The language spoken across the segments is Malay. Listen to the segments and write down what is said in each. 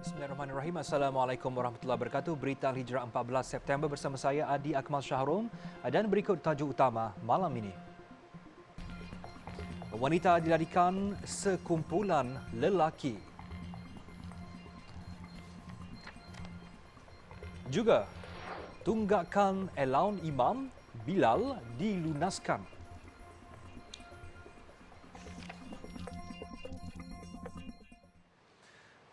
Bismillahirrahmanirrahim. Assalamualaikum warahmatullahi wabarakatuh. Berita Al-Hijrah 14 September bersama saya Adi Akmal Shahrom dan berikut tajuk utama malam ini. Wanita dilarikan sekumpulan lelaki. Juga tunggakan alaun imam Bilal dilunaskan.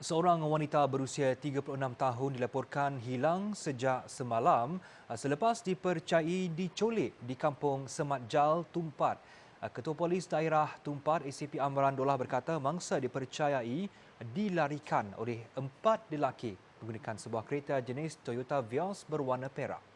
Seorang wanita berusia 36 tahun dilaporkan hilang sejak semalam selepas dipercayai diculik di kampung Sematjal, Tumpat. Ketua Polis Daerah Tumpat ACP Amran Dollah berkata mangsa dipercayai dilarikan oleh 4 lelaki menggunakan sebuah kereta jenis Toyota Vios berwarna perak.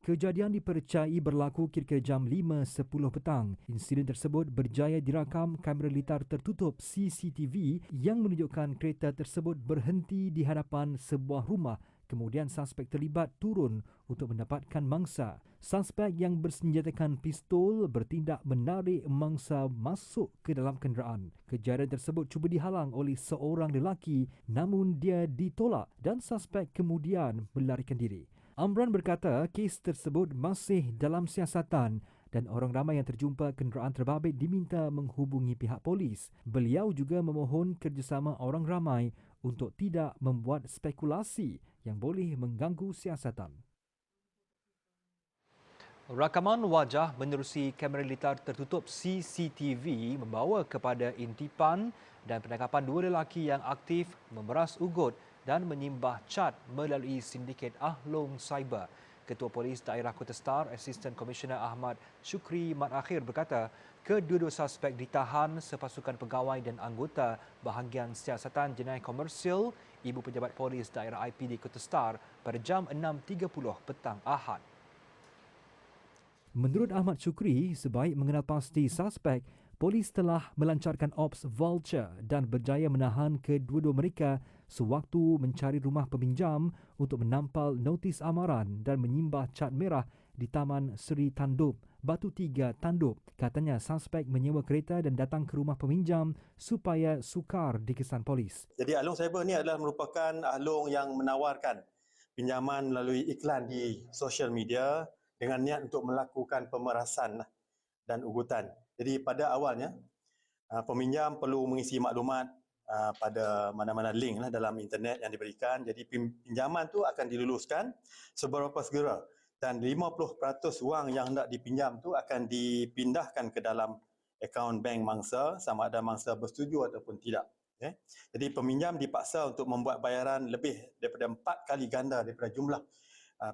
Kejadian dipercayai berlaku kira-kira jam 5.10 petang. Insiden tersebut berjaya dirakam kamera litar tertutup CCTV yang menunjukkan kereta tersebut berhenti di hadapan sebuah rumah. Kemudian suspek terlibat turun untuk mendapatkan mangsa. Suspek yang bersenjatakan pistol bertindak menarik mangsa masuk ke dalam kenderaan. Kejadian tersebut cuba dihalang oleh seorang lelaki namun dia ditolak dan suspek kemudian melarikan diri. Amran berkata kes tersebut masih dalam siasatan dan orang ramai yang terjumpa kenderaan terbabit diminta menghubungi pihak polis. Beliau juga memohon kerjasama orang ramai untuk tidak membuat spekulasi yang boleh mengganggu siasatan. Rakaman wajah menerusi kamera litar tertutup CCTV membawa kepada intipan dan penangkapan 2 lelaki yang aktif memeras ugut dan menyimbah cat melalui sindiket Ahlong Cyber. Ketua Polis Daerah Kota Star, Assistant Commissioner Ahmad Shukri Mat Akhir berkata, kedua-dua suspek ditahan sepasukan pegawai dan anggota bahagian siasatan jenayah komersial Ibu Pejabat Polis Daerah IPD Kota Star pada jam 6.30 petang Ahad. Menurut Ahmad Shukri, sebaik mengenal pasti suspek, polis telah melancarkan Ops Vulture dan berjaya menahan kedua-dua mereka sewaktu mencari rumah peminjam untuk menampal notis amaran dan menyimbah cat merah di Taman Seri Tandup, Batu Tiga Tandup. Katanya suspek menyewa kereta dan datang ke rumah peminjam supaya sukar dikesan polis. Jadi Ahlong Cyber ni adalah merupakan Ahlong yang menawarkan pinjaman melalui iklan di social media dengan niat untuk melakukan pemerasan dan ugutan. Jadi pada awalnya peminjam perlu mengisi maklumat pada mana-mana link dalam internet yang diberikan. Jadi pinjaman tu akan diluluskan seberapa segera dan 50% wang yang hendak dipinjam tu akan dipindahkan ke dalam akaun bank mangsa sama ada mangsa bersetuju ataupun tidak. Jadi peminjam dipaksa untuk membuat bayaran lebih daripada 4 kali ganda daripada jumlah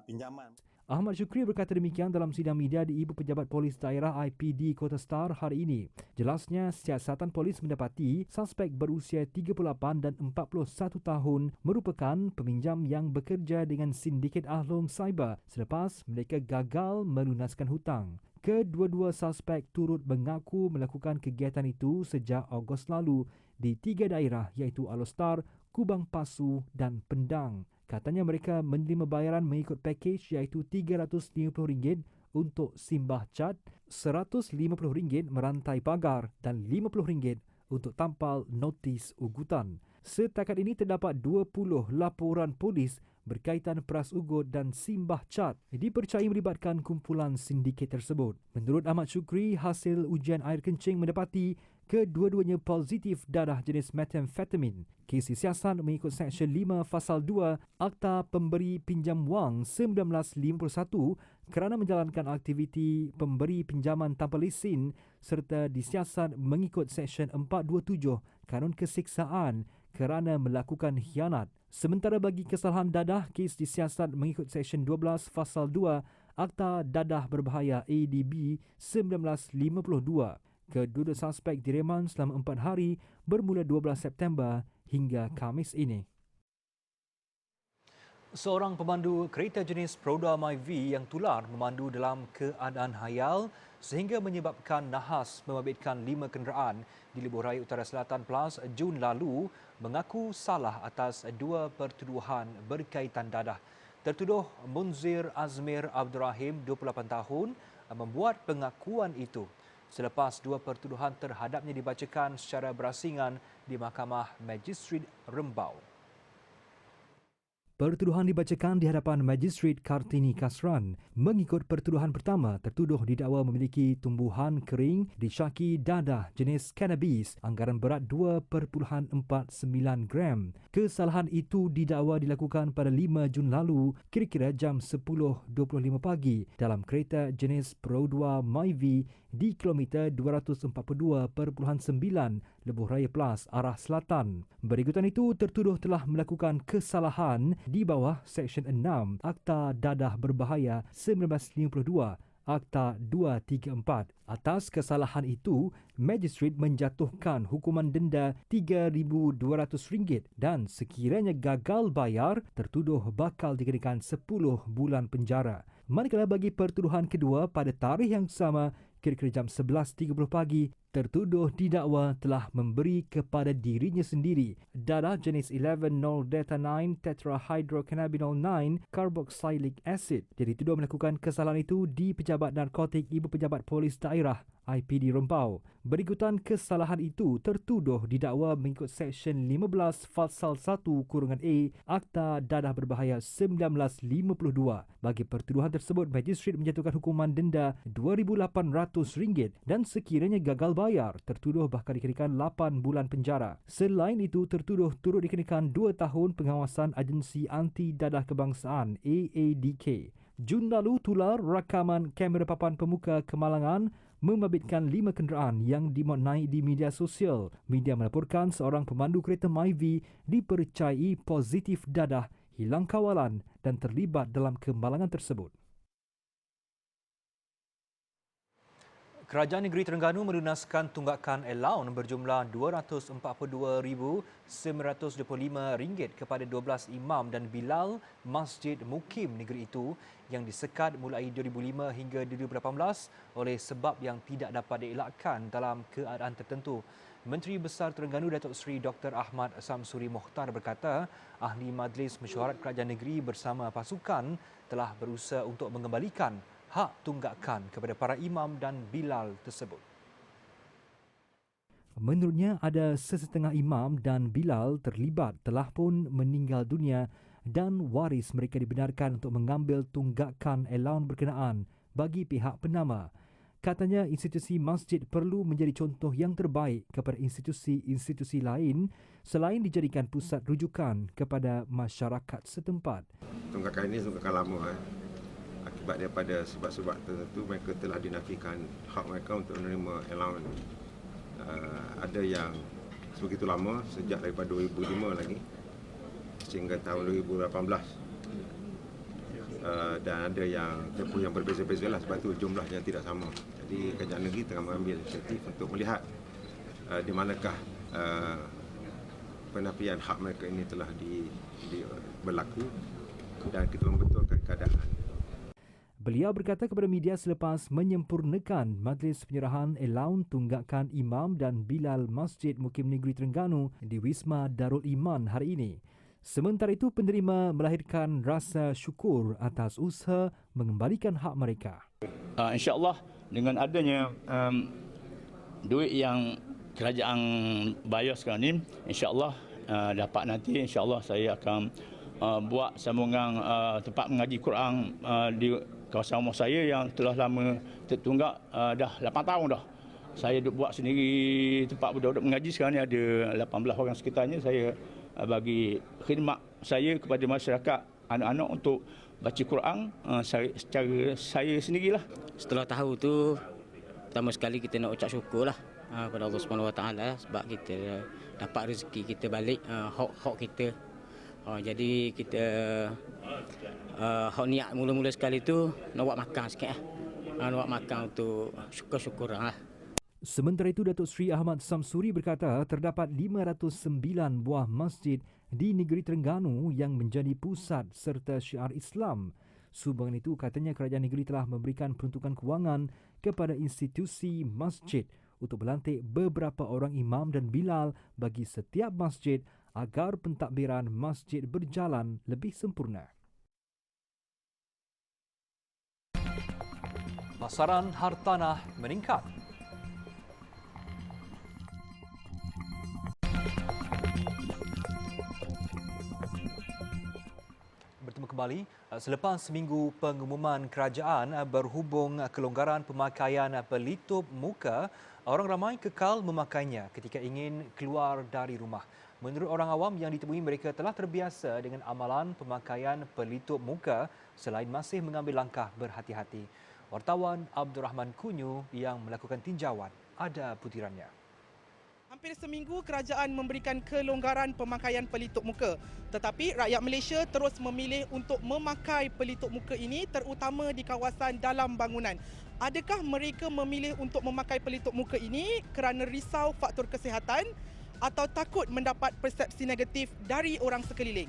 pinjaman. Ahmad Shukri berkata demikian dalam sidang media di Ibu Pejabat Polis Daerah IPD Kota Star hari ini. Jelasnya, siasatan polis mendapati suspek berusia 38 dan 41 tahun merupakan peminjam yang bekerja dengan sindiket Ahlong Cyber selepas mereka gagal melunaskan hutang. Kedua-dua suspek turut mengaku melakukan kegiatan itu sejak Ogos lalu di 3 daerah iaitu Alostar, Kubang Pasu dan Pendang. Katanya mereka menerima bayaran mengikut pakej iaitu RM350 untuk simbah cat, RM150 merantai pagar dan RM50 untuk tampal notis ugutan. Setakat ini terdapat 20 laporan polis berkaitan peras ugut dan simbah cat dipercayai melibatkan kumpulan sindiket tersebut. Menurut Ahmad Shukri, hasil ujian air kencing mendapati kedua-duanya positif dadah jenis metamfetamin. Kes disiasat mengikut Seksyen 5 Fasal 2 Akta Pemberi Pinjam Wang 1951 kerana menjalankan aktiviti pemberi pinjaman tanpa lesen serta disiasat mengikut Seksyen 427 Kanun Kesiksaan kerana melakukan khianat. Sementara bagi kesalahan dadah, kes disiasat mengikut Seksyen 12 Fasal 2 Akta Dadah Berbahaya ADB 1952. Kedua-dua suspek direman selama 4 hari bermula 12 September hingga Khamis ini. Seorang pemandu kereta jenis Proda Myvi yang tular memandu dalam keadaan hayal sehingga menyebabkan nahas membabitkan 5 kenderaan di Lebuh Raya Utara Selatan PLAS Jun lalu mengaku salah atas 2 pertuduhan berkaitan dadah. Tertuduh Munzir Azmir Abdul Rahim, 28 tahun, membuat pengakuan itu selepas 2 pertuduhan terhadapnya dibacakan secara berasingan di Mahkamah Magistrat Rembau. Pertuduhan dibacakan di hadapan Magistrat Kartini Kasran. Mengikut pertuduhan pertama, tertuduh didakwa memiliki tumbuhan kering di syaki dadah jenis cannabis anggaran berat 2.49 gram. Kesalahan itu didakwa dilakukan pada 5 Jun lalu kira-kira jam 10.25 pagi dalam kereta jenis Pro 2 Myvi di kilometer 242.9 Lebuh Raya Plus arah selatan. Berikutan itu, tertuduh telah melakukan kesalahan di bawah Seksyen 6 Akta Dadah Berbahaya 1952, Akta 234. Atas kesalahan itu, Magistrat menjatuhkan hukuman denda RM3,200 dan sekiranya gagal bayar, tertuduh bakal dikenakan 10 bulan penjara. Manakala bagi pertuduhan kedua pada tarikh yang sama, kira-kira jam 11.30 pagi, tertuduh didakwa telah memberi kepada dirinya sendiri dadah jenis 11-0-Deta-9 Tetrahydrocannabinol 9 Carboxylic Acid. Jadi dituduh melakukan kesalahan itu di Pejabat Narkotik Ibu Pejabat Polis Daerah IPD Rembau. Berikutan kesalahan itu, tertuduh didakwa mengikut Seksyen 15 Fasal 1-A Akta Dadah Berbahaya 1952. Bagi pertuduhan tersebut, Magistrat menjatuhkan hukuman denda RM2,800 dan sekiranya gagal bayar, tertuduh bahkan dikenakan 8 bulan penjara. Selain itu, tertuduh turut dikenakan 2 tahun pengawasan Agensi Anti Dadah Kebangsaan AADK. Jun lalu tular rakaman kamera papan pemuka kemalangan membabitkan 5 kenderaan yang dimuat naik di media sosial. Media melaporkan seorang pemandu kereta Myvi dipercayai positif dadah, hilang kawalan dan terlibat dalam kemalangan tersebut. Kerajaan Negeri Terengganu melunaskan tunggakan allowance berjumlah RM244,925 kepada 12 imam dan bilal Masjid Mukim negeri itu yang disekat mulai 2005 hingga 2018 oleh sebab yang tidak dapat dielakkan dalam keadaan tertentu. Menteri Besar Terengganu Datuk Seri Dr. Ahmad Samsuri Mokhtar berkata, ahli Majlis Mesyuarat Kerajaan Negeri bersama pasukan telah berusaha untuk mengembalikan hak tunggakan kepada para imam dan bilal tersebut. Menurutnya, ada sesetengah imam dan bilal terlibat telah pun meninggal dunia dan waris mereka dibenarkan untuk mengambil tunggakan allowance berkenaan bagi pihak penama. Katanya, institusi masjid perlu menjadi contoh yang terbaik kepada institusi-institusi lain selain dijadikan pusat rujukan kepada masyarakat setempat. Tunggakan ini tunggakan lama. Akibat daripada sebab-sebab tertentu, mereka telah dinafikan hak mereka untuk menerima allowance. Ada yang sebegitu lama, sejak daripada 2005 lagi sehingga tahun 2018. Dan ada yang tempoh yang berbeza-beza lah, sebab itu jumlahnya tidak sama. Jadi Kerajaan Negeri tengah mengambil inisiatif untuk melihat di manakah penafian hak mereka ini telah berlaku dan kita membetulkan keadaan. Beliau berkata kepada media selepas menyempurnakan majlis penyerahan allowance tunggakan imam dan bilal Masjid Mukim Negeri Terengganu di Wisma Darul Iman hari ini. Sementara itu, penerima melahirkan rasa syukur atas usaha mengembalikan hak mereka. InsyaAllah dengan adanya duit yang kerajaan bayar sekarang ini, insyaAllah dapat nanti, insyaAllah saya akan buat sambungan tempat mengaji Quran di kawasan rumah saya yang telah lama tertunggak dah 8 tahun dah. Saya duk buat sendiri tempat budak-budak mengaji. Sekarang ni ada 18 orang sekitarnya. Saya bagi khidmat saya kepada masyarakat anak-anak untuk baca Quran secara saya sendirilah. Setelah tahu tu, pertama sekali kita nak ucap syukurlah kepada Allah Subhanahu Wa Taala sebab kita dapat rezeki kita balik, hak kita. Jadi kita hak niat mula-mula sekali tu nak buat makan sikit nak buat makan untuk syukur-syukuran lah. Sementara itu, Datuk Seri Ahmad Samsuri berkata terdapat 509 buah masjid di negeri Terengganu yang menjadi pusat serta syiar Islam. Sumbangan itu katanya kerajaan negeri telah memberikan peruntukan kewangan kepada institusi masjid untuk melantik beberapa orang imam dan bilal bagi setiap masjid agar pentadbiran masjid berjalan lebih sempurna. Pasaran hartanah meningkat. kembali. Selepas seminggu pengumuman kerajaan berhubung kelonggaran pemakaian pelitup muka, orang ramai kekal memakainya ketika ingin keluar dari rumah. Menurut orang awam yang ditemui, mereka telah terbiasa dengan amalan pemakaian pelitup muka selain masih mengambil langkah berhati-hati. Wartawan Abdul Rahman Kunyu yang melakukan tinjauan, ada butirannya. Hampir seminggu kerajaan memberikan kelonggaran pemakaian pelitup muka. Tetapi rakyat Malaysia terus memilih untuk memakai pelitup muka ini terutama di kawasan dalam bangunan. Adakah mereka memilih untuk memakai pelitup muka ini kerana risau faktor kesihatan atau takut mendapat persepsi negatif dari orang sekeliling?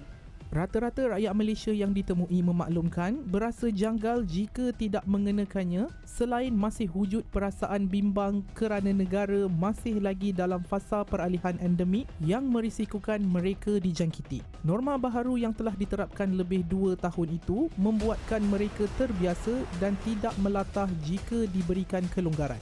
Rata-rata rakyat Malaysia yang ditemui memaklumkan berasa janggal jika tidak mengenakannya selain masih wujud perasaan bimbang kerana negara masih lagi dalam fasa peralihan endemik yang merisikokan mereka dijangkiti. Norma baharu yang telah diterapkan lebih 2 tahun itu membuatkan mereka terbiasa dan tidak melatah jika diberikan kelonggaran.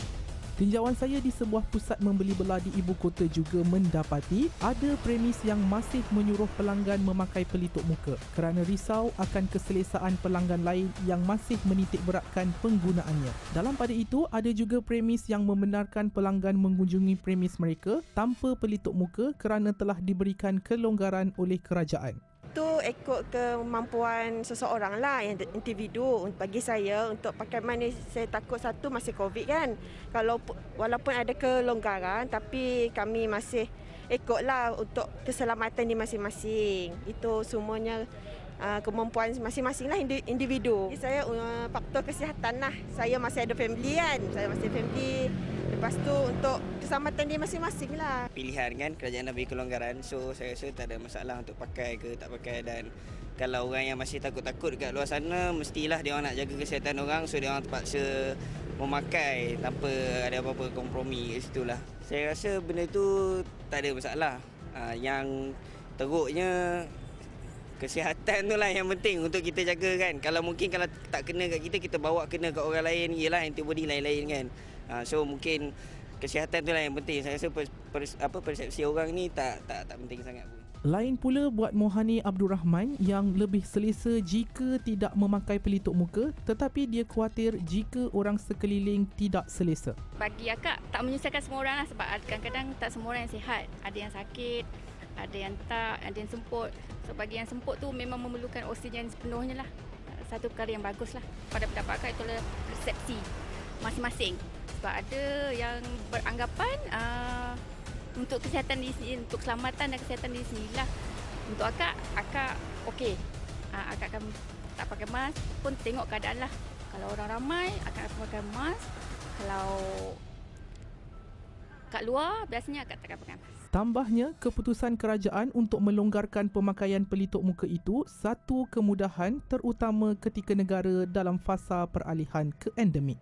Tinjauan saya di sebuah pusat membeli belah di ibu kota juga mendapati ada premis yang masih menyuruh pelanggan memakai pelitup muka kerana risau akan keselesaan pelanggan lain yang masih menitik beratkan penggunaannya. Dalam pada itu, ada juga premis yang membenarkan pelanggan mengunjungi premis mereka tanpa pelitup muka kerana telah diberikan kelonggaran oleh kerajaan. Itu ikut kemampuan seseorang lah, yang individu. Bagi saya, untuk pakaian ni saya takut satu masih COVID kan. Kalau walaupun ada kelonggaran, tapi kami masih ikutlah untuk keselamatan di masing-masing. Itu semuanya kemampuan masing-masing lah individu. Saya faktor kesihatan lah. Saya masih ada family kan. Saya masih family. Lepas tu untuk keselamatan dia masing-masing lah. Pilihan kan, kerajaan dah beri kelonggaran. So saya rasa tak ada masalah untuk pakai ke tak pakai. Dan kalau orang yang masih takut-takut dekat luar sana, mestilah dia orang nak jaga kesihatan orang. So dia orang terpaksa memakai tanpa ada apa-apa kompromi kat situ lah. Saya rasa benda tu tak ada masalah. Yang teruknya kesihatan tu lah yang penting untuk kita jaga kan. Kalau mungkin kalau tak kena kat kita, kita bawa kena kat orang lain, ialah antibody lain-lain kan. So mungkin kesihatan tu lah yang penting. Saya rasa persepsi orang ni tak penting sangat pun. Lain pula buat Mohani Abdul Rahman yang lebih selesa jika tidak memakai pelitup muka, tetapi dia khawatir jika orang sekeliling tidak selesa. Bagi akak tak menyusahkan semua orang lah, sebab kadang-kadang tak semua orang yang sihat. Ada yang sakit, ada yang tak, ada yang semput. So bagi yang semput tu memang memerlukan oksigen sepenuhnya lah. Satu perkara yang bagus lah. Pada pendapat akak itulah persepsi masing-masing. Sebab ada yang beranggapan untuk kesihatan di sini, untuk keselamatan dan kesihatan di sini lah. Untuk akak okey. Akak akan tak pakai mask pun tengok keadaan lah. Kalau orang ramai, akak akan pakai mask. Kalau kat luar, biasanya akak tak akan pakai mask. Tambahnya, keputusan kerajaan untuk melonggarkan pemakaian pelitup muka itu satu kemudahan terutama ketika negara dalam fasa peralihan ke endemik.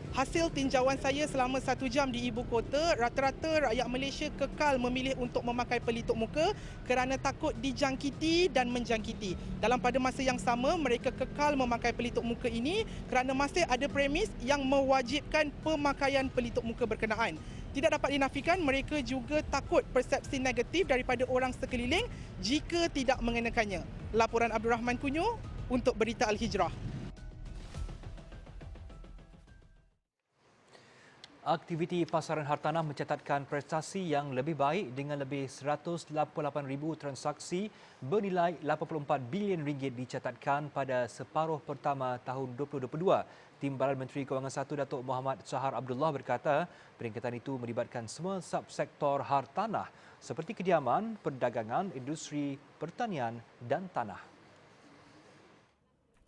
Hasil tinjauan saya selama 1 jam di ibu kota, rata-rata rakyat Malaysia kekal memilih untuk memakai pelitup muka kerana takut dijangkiti dan menjangkiti. Dalam pada masa yang sama, mereka kekal memakai pelitup muka ini kerana masih ada premis yang mewajibkan pemakaian pelitup muka berkenaan. Tidak dapat dinafikan, mereka juga takut persepsi negatif daripada orang sekeliling jika tidak mengenakannya. Laporan Abdul Rahman Kunyu untuk Berita Al-Hijrah. Aktiviti pasaran hartanah mencatatkan prestasi yang lebih baik dengan lebih 188,000 transaksi bernilai 84 bilion ringgit dicatatkan pada separuh pertama tahun 2022. Timbalan Menteri Kewangan 1 Datuk Muhammad Sahar Abdullah berkata, peringkatan itu melibatkan semua subsektor hartanah seperti kediaman, perdagangan, industri, pertanian dan tanah.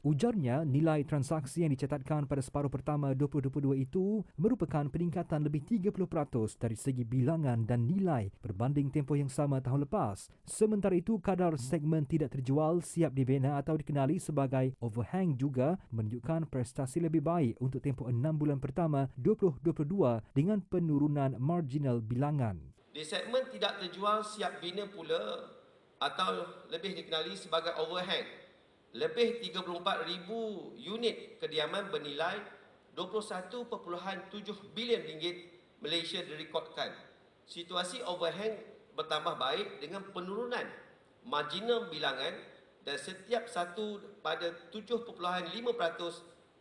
Ujarnya, nilai transaksi yang dicatatkan pada separuh pertama 2022 itu merupakan peningkatan lebih 30% dari segi bilangan dan nilai berbanding tempoh yang sama tahun lepas. Sementara itu, kadar segmen tidak terjual siap dibina atau dikenali sebagai overhang juga menunjukkan prestasi lebih baik untuk tempoh 6 bulan pertama 2022 dengan penurunan marginal bilangan. Di segmen tidak terjual siap bina pula atau lebih dikenali sebagai overhang, lebih 34,000 unit kediaman bernilai 21.7 bilion ringgit Malaysia direkodkan. Situasi overhang bertambah baik dengan penurunan marginal bilangan dan setiap satu pada 7.5%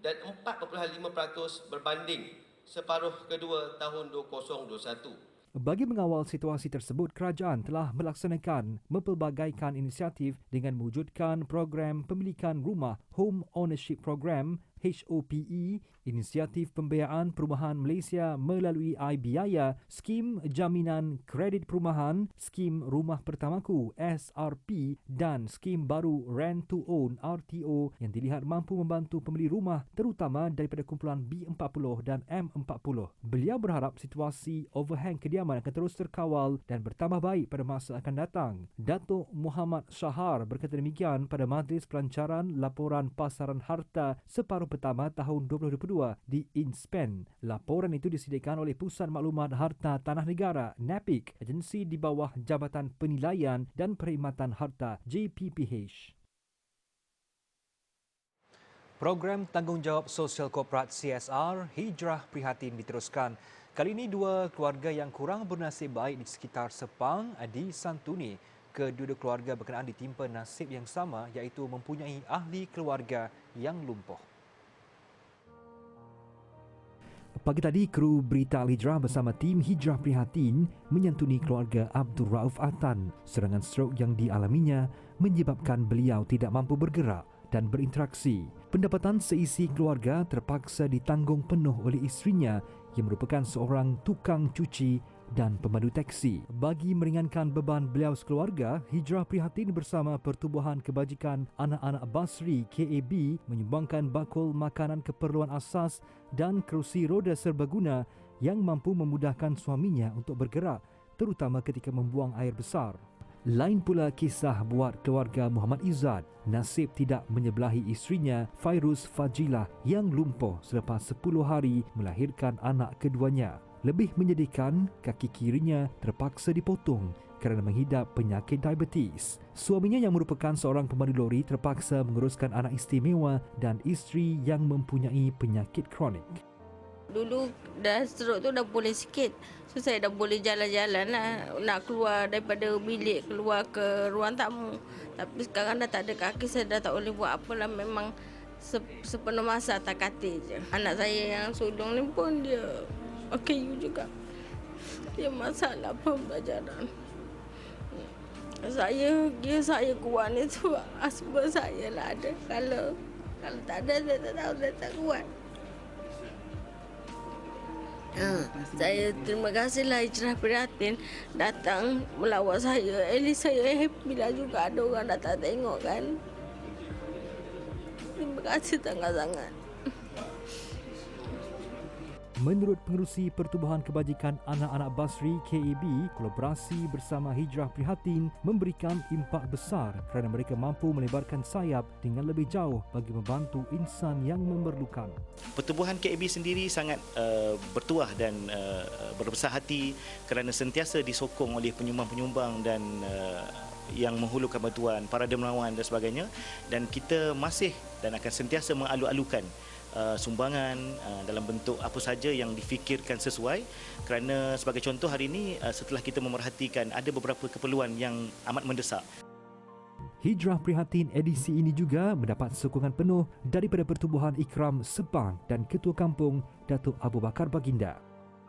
dan 4.5% berbanding separuh kedua tahun 2021. Bagi mengawal situasi tersebut, kerajaan telah melaksanakan mempelbagaikan inisiatif dengan mewujudkan program pemilikan rumah Home Ownership Program HOPE, inisiatif pembiayaan perumahan Malaysia melalui iBiaya, skim jaminan kredit perumahan, skim rumah pertamaku SRP dan skim baru Rent to Own RTO yang dilihat mampu membantu pembeli rumah terutama daripada kumpulan B40 dan M40. Beliau berharap situasi overhang kediaman akan terus terkawal dan bertambah baik pada masa akan datang. Datuk Muhammad Shahar berkata demikian pada Majlis Pelancaran Laporan Pasaran Harta separuh pertama tahun 2022 di InSpan. Laporan itu disediakan oleh Pusat Maklumat Harta Tanah Negara (NAPIC), agensi di bawah Jabatan Penilaian dan Perkhidmatan Harta JPPH. Program Tanggungjawab Sosial Korporat CSR Hijrah Prihatin diteruskan. Kali ini dua keluarga yang kurang bernasib baik di sekitar Sepang disantuni. Kedua-dua keluarga berkenaan ditimpa nasib yang sama iaitu mempunyai ahli keluarga yang lumpuh. Pagi tadi, kru Berita Al-Hijrah bersama tim Hijrah Prihatin menyantuni keluarga Abdul Rauf Atan. Serangan strok yang dialaminya menyebabkan beliau tidak mampu bergerak dan berinteraksi. Pendapatan seisi keluarga terpaksa ditanggung penuh oleh isterinya yang merupakan seorang tukang cuci dan pemandu teksi. Bagi meringankan beban beliau sekeluarga, Hijrah Prihatin bersama Pertubuhan Kebajikan Anak-Anak Basri KAB menyumbangkan bakul makanan keperluan asas dan kerusi roda serbaguna yang mampu memudahkan suaminya untuk bergerak, terutama ketika membuang air besar. Lain pula kisah buat keluarga Muhammad Izzat. Nasib tidak menyebelahi isterinya Fairuz Fajilah yang lumpuh selepas 10 hari melahirkan anak keduanya. Lebih menyedihkan, kaki kirinya terpaksa dipotong kerana menghidap penyakit diabetes. Suaminya yang merupakan seorang pemandu lori terpaksa menguruskan anak istimewa dan isteri yang mempunyai penyakit kronik. Dulu dah stroke tu dah boleh sikit. So saya dah boleh jalan-jalan lah. Nak keluar daripada bilik, keluar ke ruang tamu. Tapi sekarang dah tak ada kaki, saya dah tak boleh buat apa lah. Memang sepenuh masa tak kati je. Anak saya yang sulung ni pun dia OKU juga. Dia masalah pembelajaran. Saya kuat ni tu asbab saya lah ada. Kalau tak ada, saya tak tahu saya tak kuat. Saya terima kasihlah Hijrah Prihatin datang melawat saya. At least saya happy lah juga ada orang datang tengok kan. Terima kasih sangat-sangat. Menurut Pengerusi Pertubuhan Kebajikan Anak-Anak Basri KAB, kolaborasi bersama Hijrah Prihatin memberikan impak besar kerana mereka mampu melebarkan sayap dengan lebih jauh bagi membantu insan yang memerlukan. Pertubuhan KAB sendiri sangat bertuah dan berbesar hati kerana sentiasa disokong oleh penyumbang-penyumbang dan yang menghulurkan bantuan, para dermawan dan sebagainya, dan kita masih dan akan sentiasa mengalu-alukan sumbangan dalam bentuk apa saja yang difikirkan sesuai, kerana sebagai contoh hari ini setelah kita memerhatikan ada beberapa keperluan yang amat mendesak. Hijrah Prihatin edisi ini juga mendapat sokongan penuh daripada Pertubuhan Ikram Sepang dan Ketua Kampung Datuk Abu Bakar Baginda.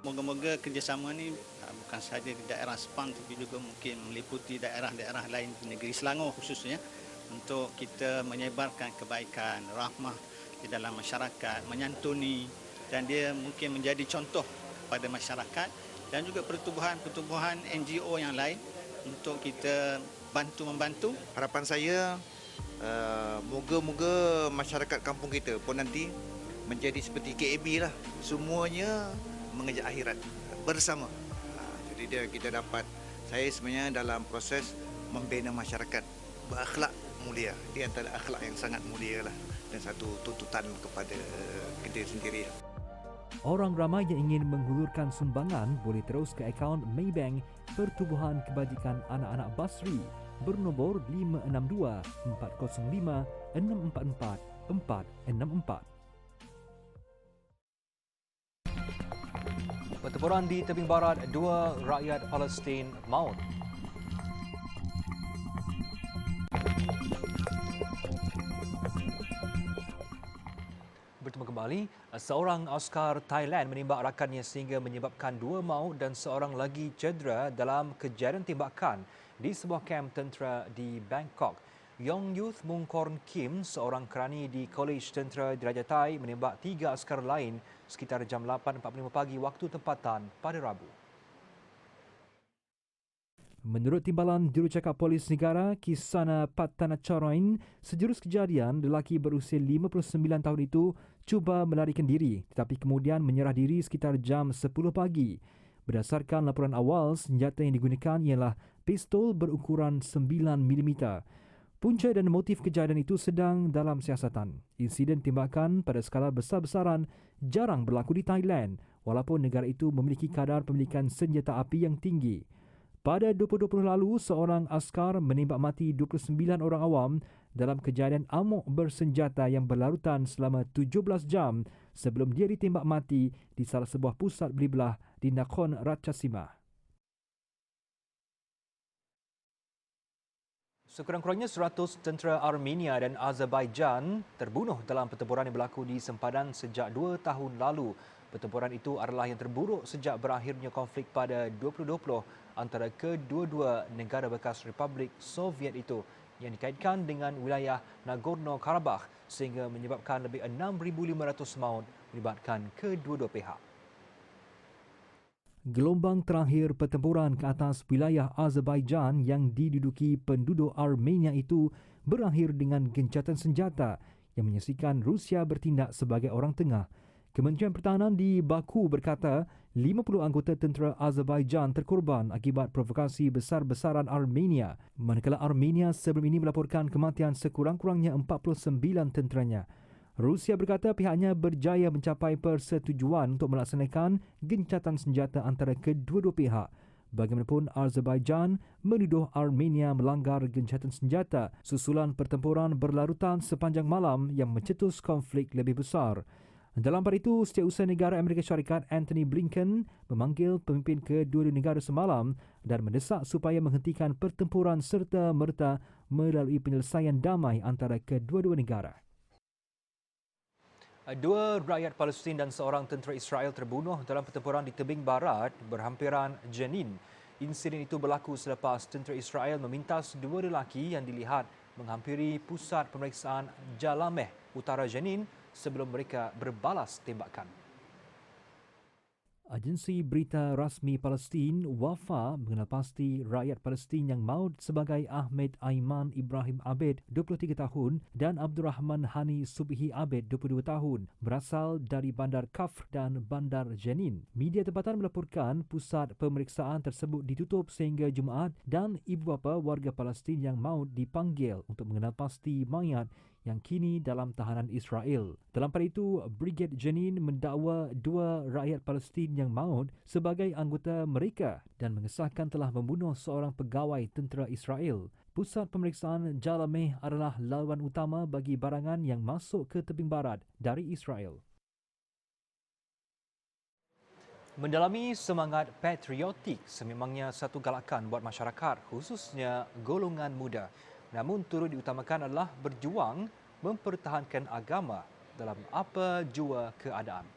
Moga-moga kerjasama ini bukan sahaja di daerah Sepang tapi juga mungkin meliputi daerah-daerah lain di negeri Selangor khususnya, untuk kita menyebarkan kebaikan, rahmah di dalam masyarakat, menyantuni, dan dia mungkin menjadi contoh pada masyarakat dan juga pertubuhan-pertubuhan NGO yang lain untuk kita bantu-membantu. Harapan saya moga-moga masyarakat kampung kita pun nanti menjadi seperti KAB lah, semuanya mengejar akhirat bersama. Jadi kita dapat, saya sebenarnya dalam proses membina masyarakat berakhlak mulia, di antara akhlak yang sangat mulia lah, dan satu tuntutan kepada kita sendiri. Orang ramai yang ingin menghulurkan sumbangan boleh terus ke akaun Maybank Pertubuhan Kebajikan Anak-Anak Basri bernombor 562 405 644 464. Pertempuran di tebing barat, 2 rakyat Palestin maut. kembali. Seorang askar Thailand menembak rakannya sehingga menyebabkan 2 maut dan seorang lagi cedera dalam kejadian tembakan di sebuah kamp tentera di Bangkok. Yong Youth Mung Korn Kim, seorang kerani di Kolej Tentera Diraja Thai, menembak 3 askar lain sekitar jam 8.45 pagi waktu tempatan pada Rabu. Menurut timbalan Jurucakap Polis Negara Kisana Patanacharoen, sejurus kejadian, lelaki berusia 59 tahun itu cuba melarikan diri tetapi kemudian menyerah diri sekitar jam 10 pagi. Berdasarkan laporan awal, senjata yang digunakan ialah pistol berukuran 9mm. Punca dan motif kejadian itu sedang dalam siasatan. Insiden tembakan pada skala besar-besaran jarang berlaku di Thailand walaupun negara itu memiliki kadar pemilikan senjata api yang tinggi. Pada 2020 lalu, seorang askar menembak mati 29 orang awam dalam kejadian amok bersenjata yang berlarutan selama 17 jam sebelum dia ditembak mati di salah sebuah pusat beli belah di Nakhon Ratchasima. Sekurang-kurangnya 100 tentera Armenia dan Azerbaijan terbunuh dalam pertempuran yang berlaku di sempadan sejak 2 tahun lalu. Pertempuran itu adalah yang terburuk sejak berakhirnya konflik pada 2020 antara kedua-dua negara bekas Republik Soviet itu yang dikaitkan dengan wilayah Nagorno-Karabakh sehingga menyebabkan lebih 6,500 maut melibatkan kedua-dua pihak. Gelombang terakhir pertempuran ke atas wilayah Azerbaijan yang diduduki penduduk Armenia itu berakhir dengan gencatan senjata yang menyaksikan Rusia bertindak sebagai orang tengah. Kementerian Pertahanan di Baku berkata 50 anggota tentera Azerbaijan terkorban akibat provokasi besar-besaran Armenia, manakala Armenia sebelum ini melaporkan kematian sekurang-kurangnya 49 tenteranya. Rusia berkata pihaknya berjaya mencapai persetujuan untuk melaksanakan gencatan senjata antara kedua-dua pihak. Bagaimanapun, Azerbaijan menuduh Armenia melanggar gencatan senjata susulan pertempuran berlarutan sepanjang malam yang mencetus konflik lebih besar. Dalam pada itu, Setiausaha Negara Amerika Syarikat Anthony Blinken memanggil pemimpin kedua-dua negara semalam dan mendesak supaya menghentikan pertempuran serta-merta melalui penyelesaian damai antara kedua-dua negara. 2 rakyat Palestin dan seorang tentera Israel terbunuh dalam pertempuran di tebing barat berhampiran Jenin. Insiden itu berlaku selepas tentera Israel memintas 2 lelaki yang dilihat menghampiri pusat pemeriksaan Jalameh, utara Jenin sebelum mereka berbalas tembakan. Agensi berita rasmi Palestin, Wafa, mengenal pasti rakyat Palestin yang maut sebagai Ahmed Aiman Ibrahim Abed, 23 tahun, dan Abdul Rahman Hani Subhi Abed, 22 tahun, berasal dari Bandar Kafr dan Bandar Jenin. Media tempatan melaporkan pusat pemeriksaan tersebut ditutup sehingga Jumaat dan ibu bapa warga Palestin yang maut dipanggil untuk mengenal pasti mayat yang kini dalam tahanan Israel. Dalam pada itu, Brigade Jenin mendakwa 2 rakyat Palestin yang maut sebagai anggota mereka dan mengesahkan telah membunuh seorang pegawai tentera Israel. Pusat pemeriksaan Jalameh adalah laluan utama bagi barangan yang masuk ke tebing barat dari Israel. Mendalami semangat patriotik sememangnya satu galakan buat masyarakat, khususnya golongan muda. Namun turut diutamakan adalah berjuang mempertahankan agama dalam apa jua keadaan.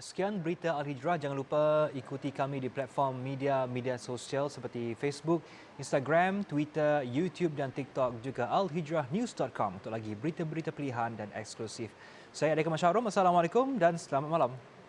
Sekian berita Al-Hijrah. Jangan lupa ikuti kami di platform media sosial seperti Facebook, Instagram, Twitter, YouTube dan TikTok, juga alhijrahnews.com untuk lagi berita-berita pilihan dan eksklusif. Saya Adeka Masyarum. Assalamualaikum dan selamat malam.